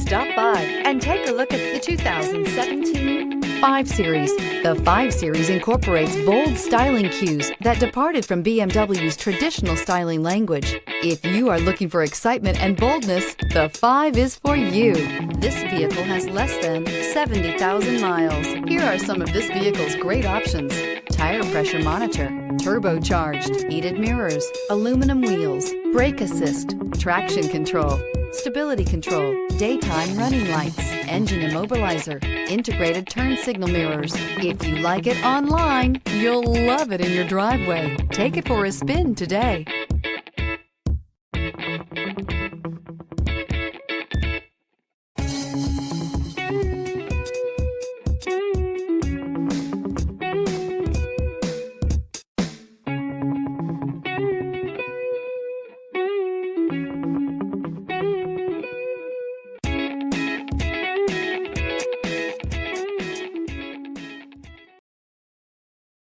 Stop by and take a look at the 2017 5 Series. The 5 Series incorporates bold styling cues that departed from BMW's traditional styling language. If you are looking for excitement and boldness, the 5 is for you. This vehicle has less than 70,000 miles. Here are some of this vehicle's great options: tire pressure monitor, turbocharged, heated mirrors, aluminum wheels, brake assist, traction control, stability control, daytime running lights, engine immobilizer, integrated turn signal mirrors. If you like it online, you'll love it in your driveway. Take it for a spin today.